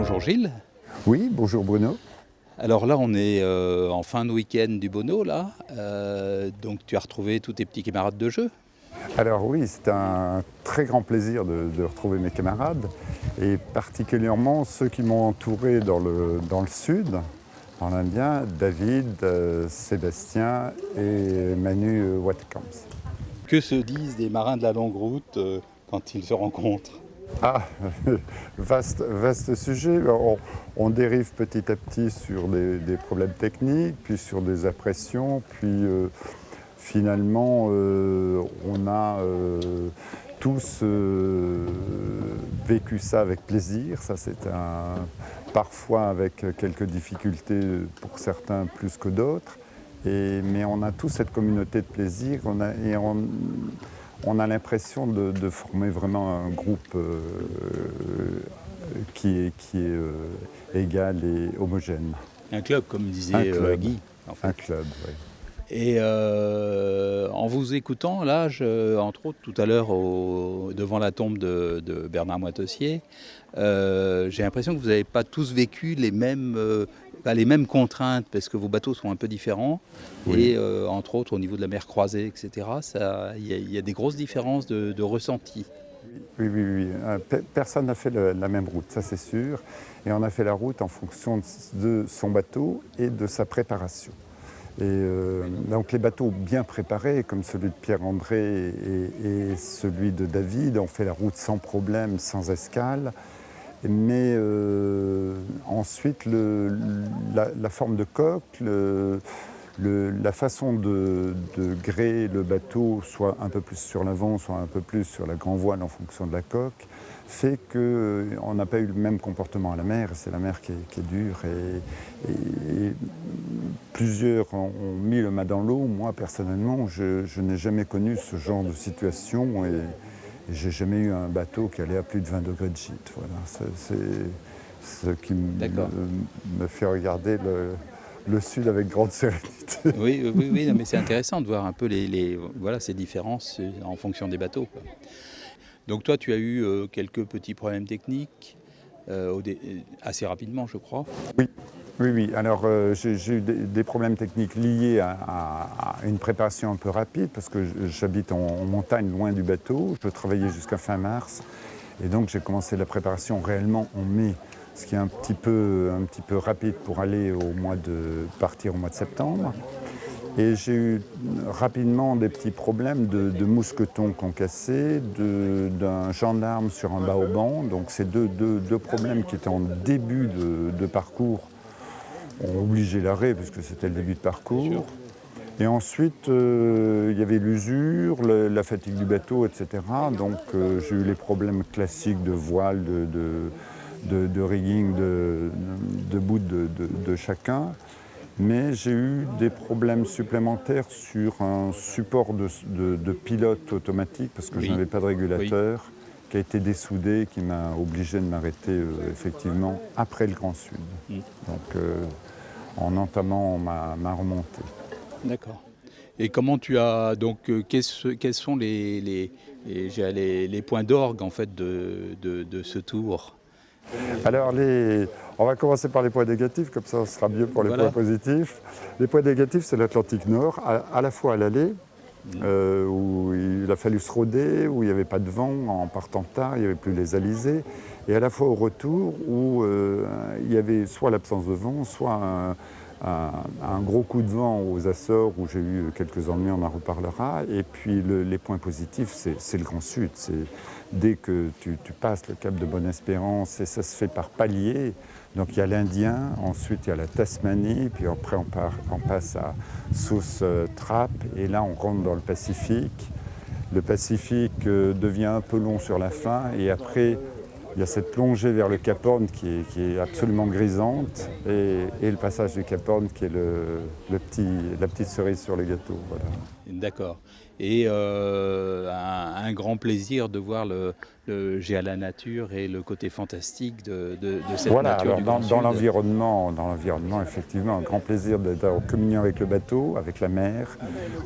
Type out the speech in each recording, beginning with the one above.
Bonjour Gilles. Oui, bonjour Bruno. Alors là, on est en fin de week-end du Bono, là. Donc tu as retrouvé tous tes petits camarades de jeu. Alors oui, c'est un très grand plaisir de retrouver mes camarades et particulièrement ceux qui m'ont entouré dans le sud, dans l'Indien, David, Sébastien et Manu Watkins. Que se disent des marins de la longue route quand ils se rencontrent? Ah, vaste sujet. On dérive petit à petit sur des problèmes techniques, puis sur des impressions, puis finalement on a tous vécu ça avec plaisir. Ça c'est parfois avec quelques difficultés pour certains plus que d'autres. Mais on a tous cette communauté de plaisir on a l'impression de former vraiment un groupe qui est égal et homogène. Un club, comme disait Guy. En fait. Un club, oui. Et en vous écoutant, là, entre autres tout à l'heure devant la tombe de Bernard Moitessier, j'ai l'impression que vous n'avez pas tous vécu les mêmes contraintes, parce que vos bateaux sont un peu différents, Oui. et entre autres au niveau de la mer croisée, etc., il y a des grosses différences de ressenti. Oui. Personne n'a fait la même route, ça c'est sûr. Et on a fait la route en fonction de son bateau et de sa préparation. Et donc les bateaux bien préparés, comme celui de Pierre-André et celui de David, ont fait la route sans problème, sans escale. Mais ensuite, la forme de coque, la façon de gréer le bateau, soit un peu plus sur l'avant, soit un peu plus sur la grand voile en fonction de la coque, fait qu'on n'a pas eu le même comportement à la mer. C'est la mer qui est dure et plusieurs ont mis le mât dans l'eau. Moi, personnellement, je n'ai jamais connu ce genre de situation et j'ai jamais eu un bateau qui allait à plus de 20 degrés de gîte. Voilà, c'est ce qui me fait regarder le sud avec grande sérénité. Oui, non, mais c'est intéressant de voir un peu ces différences en fonction des bateaux, quoi. Donc toi, tu as eu quelques petits problèmes techniques assez rapidement, je crois. Oui. Alors j'ai eu des problèmes techniques liés à une préparation un peu rapide parce que j'habite en montagne loin du bateau. Je travaillais jusqu'à fin mars et donc j'ai commencé la préparation réellement en mai, ce qui est un petit peu rapide pour partir au mois de septembre. Et j'ai eu rapidement des petits problèmes de mousquetons concassés, d'un gendarme sur un baoban. Donc c'est deux problèmes qui étaient en début de parcours ont obligé l'arrêt puisque c'était le début de parcours. Et ensuite, il y avait l'usure, la fatigue du bateau, etc. Donc j'ai eu les problèmes classiques de voile, de rigging, de bout de chacun. Mais j'ai eu des problèmes supplémentaires sur un support de pilote automatique parce que je n'avais pas de régulateur qui a été dessoudé, qui m'a obligé de m'arrêter effectivement après le Grand Sud. Donc en entamant ma remontée. D'accord. Et comment tu as donc quels sont les points d'orgue en fait de ce tour? Alors on va commencer par les points négatifs, comme ça ce sera mieux pour les points positifs. Les points négatifs, c'est l'Atlantique Nord, à la fois à l'aller, où il a fallu se rôder, où il n'y avait pas de vent en partant tard, il n'y avait plus les alizés, et à la fois au retour où il y avait soit l'absence de vent, soit un gros coup de vent aux Açores où j'ai eu quelques ennuis, on en reparlera. Et puis les points positifs, c'est le Grand Sud. Dès que tu passes le cap de Bonne-Espérance, et ça se fait par paliers. Donc il y a l'Indien, ensuite il y a la Tasmanie, puis après on passe à Sousse-Trappe, et là on rentre dans le Pacifique. Le Pacifique devient un peu long sur la fin, et après il y a cette plongée vers le Cap Horn qui est absolument grisante, et le passage du Cap Horn qui est la petite cerise sur le gâteau. Voilà. D'accord. Et un grand plaisir de voir le jet à la nature et le côté fantastique de cette nature du Grand Sud. Dans l'environnement, effectivement, un grand plaisir d'être en communion avec le bateau, avec la mer.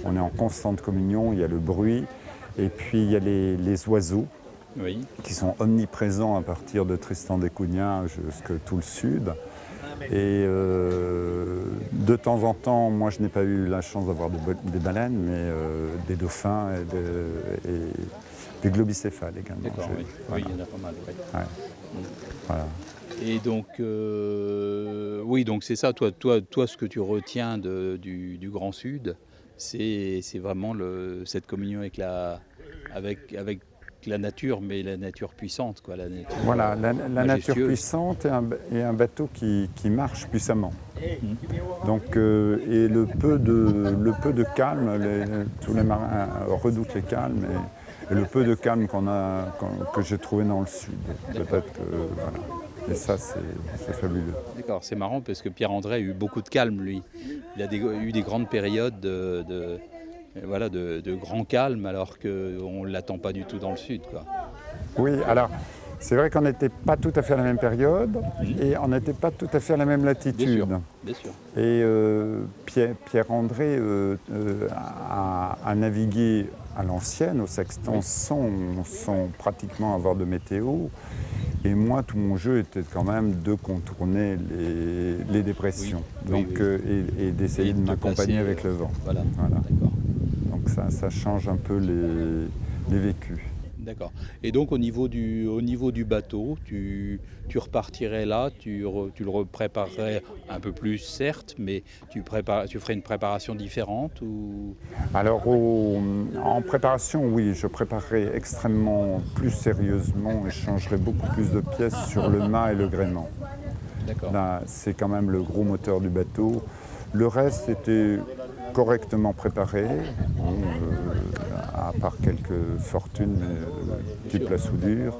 On est en constante communion, il y a le bruit, et puis il y a les oiseaux. Oui, qui sont omniprésents à partir de Tristan d'Acunha jusqu'à tout le sud. Et de temps en temps, moi je n'ai pas eu la chance d'avoir des baleines, mais des dauphins et des globicéphales également. d'accord, oui. Voilà. Oui, il y en a pas mal. Oui. Ouais. Voilà. Et donc, oui, donc c'est ça, toi, ce que tu retiens du Grand Sud, c'est vraiment cette communion avec la nature, mais la nature puissante, quoi, la nature Voilà, la nature majestueuse. puissante et un bateau qui marche puissamment. Mhm. Donc, et le peu de calme, tous les marins redoutent les calmes, et le peu de calme que j'ai trouvé dans le sud. Peut-être que, voilà. Et ça, c'est fabuleux. D'accord, c'est marrant parce que Pierre-André a eu beaucoup de calme, lui. Il a eu des grandes périodes voilà, de grand calme, alors qu'on ne l'attend pas du tout dans le sud, quoi. Oui, alors, c'est vrai qu'on n'était pas tout à fait à la même période et on n'était pas tout à fait à la même Bien latitude. sûr, bien sûr. Et Pierre-André a navigué à l'ancienne, au sextant, Oui. sans pratiquement avoir de météo. Et moi, tout mon jeu était quand même de contourner les dépressions. Oui, Donc, oui. et d'essayer Et de de te m'accompagner placer, avec le vent. Voilà, Voilà. d'accord. Donc ça change un peu les vécus. D'accord. Et donc au niveau du bateau, tu repartirais là, tu le préparerais un peu plus certes, mais tu ferais une préparation différente ou... Alors en préparation, oui, je préparerai extrêmement plus sérieusement et je changerai beaucoup plus de pièces sur le mât et le gréement. D'accord. Là, c'est quand même le gros moteur du bateau. Le reste était correctement préparé, à part quelques fortunes, type la soudure.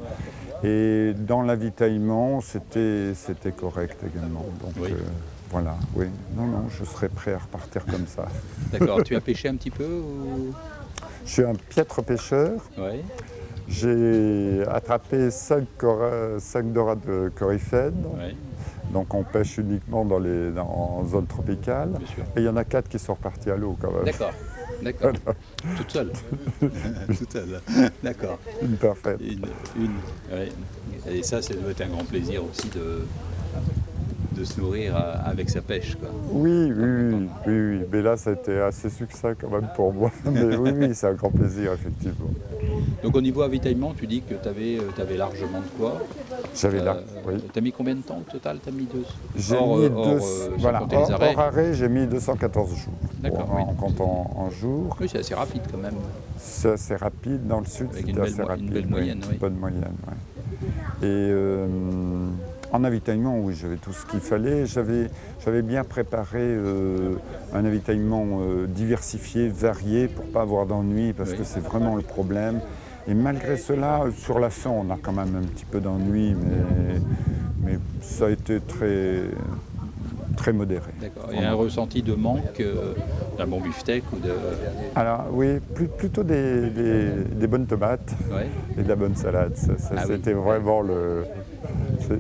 Et dans l'avitaillement, c'était correct également. Donc Oui. voilà, oui. Non, je serais prêt à repartir comme ça. D'accord. Tu as pêché un petit peu ou... Je suis un piètre pêcheur. Ouais. J'ai attrapé 5 dorades de coryphènes. Ouais, Donc on pêche uniquement en zone tropicale. bien sûr. Et il y en a 4 qui sont repartis à l'eau quand même. D'accord. D'accord. Toute seule. Toute seule. D'accord. Une parfaite. Ouais. Et ça doit être un grand plaisir aussi de se nourrir avec sa pêche, quoi. Oui. Mais là, ça a été assez succinct quand même pour moi. Mais oui, c'est un grand plaisir, effectivement. Donc au niveau avitaillement, tu dis que tu avais largement de quoi. J'avais là, oui. Tu as mis combien de temps au total? Tu as mis deux J'ai hors, mis sans voilà, compter les arrêts. hors arrêt, j'ai mis 214 jours. D'accord, En oui. comptant en jours. Oui, c'est assez rapide quand même. C'est assez rapide. Dans le sud, Avec c'était assez rapide. une belle moyenne, oui. Une bonne moyenne, oui. Et en avitaillement, oui, j'avais tout ce qu'il fallait. J'avais bien préparé un avitaillement diversifié, varié, pour ne pas avoir d'ennui, parce Oui. que c'est vraiment le problème. Et malgré cela, sur la fin, on a quand même un petit peu d'ennui, mais ça a été très modéré. D'accord. Et un ressenti de manque d'un bon beefsteak ou de... Alors oui, plutôt des bonnes tomates Ouais. et de la bonne salade. Ah oui. C'était vraiment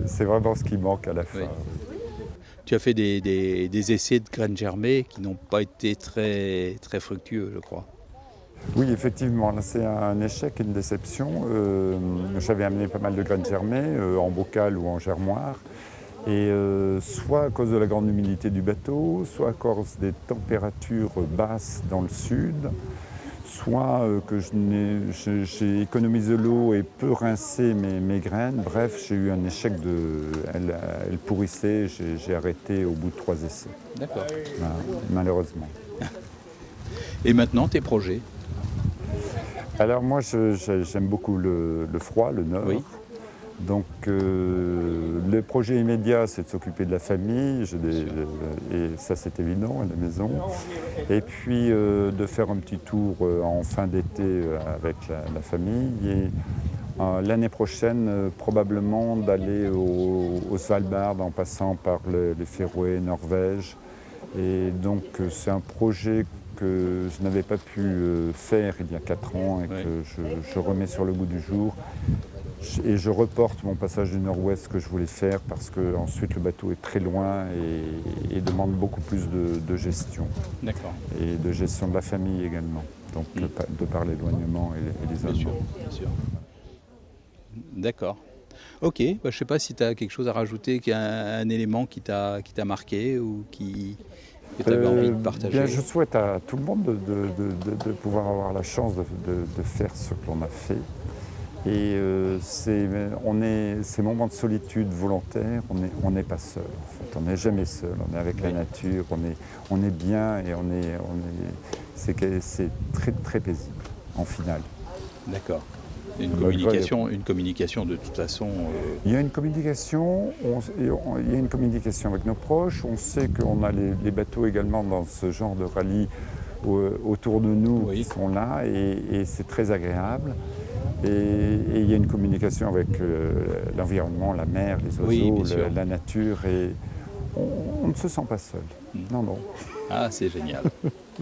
c'est vraiment ce qui manque à la fin. Oui. Tu as fait des essais de graines germées qui n'ont pas été très, très fructueux, je crois. Oui, effectivement, là c'est un échec, une déception. J'avais amené pas mal de graines germées, en bocal ou en germoire. Et soit à cause de la grande humidité du bateau, soit à cause des températures basses dans le sud, soit que j'ai économisé l'eau et peu rincé mes graines. Bref, j'ai eu un échec elles pourrissaient, j'ai arrêté au bout de 3 essais. D'accord. Voilà, malheureusement. Et maintenant, tes projets? Alors moi, j'aime beaucoup le froid, le nord. Oui. Donc le projet immédiat, c'est de s'occuper de la famille, et ça c'est évident, à la maison. Et puis de faire un petit tour en fin d'été avec la famille. Et l'année prochaine, probablement d'aller au Svalbard en passant par les Féroé, Norvège. Et donc c'est un projet que je n'avais pas pu faire il y a 4 ans et que je remets sur le goût du jour. Et je reporte mon passage du Nord-Ouest que je voulais faire parce que ensuite le bateau est très loin et demande beaucoup plus de gestion. D'accord. Et de gestion de la famille également, donc de par l'éloignement et l'isolement. Bien sûr. D'accord. Ok, bah, je ne sais pas si tu as quelque chose à rajouter, un élément qui t'a marqué ou que tu avais envie de Bien, partager. je souhaite à tout le monde de pouvoir avoir la chance de faire ce que l'on a fait. Et ces moments de solitude volontaire, on n'est pas seul en fait. On n'est jamais seul. On est avec la Oui, nature, on est bien et c'est très très paisible en finale. d'accord. Malgré- Une communication de toute façon. Il y a une communication, il y a une communication avec nos proches. On sait qu'on a les bateaux également dans ce genre de rallye autour de nous qui Oui, sont là et c'est très agréable. Et il y a une communication avec l'environnement, la mer, les oui, oiseaux, bien sûr. la nature et on ne se sent pas seul. Mm. Non, non. Ah, c'est génial.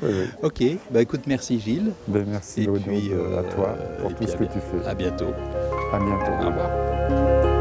Oui, oui. Ok, bah écoute, merci Gilles. Ben, merci Et Bruno puis, à toi pour et tout puis ce que tu fais. à bientôt. À bientôt. Au revoir.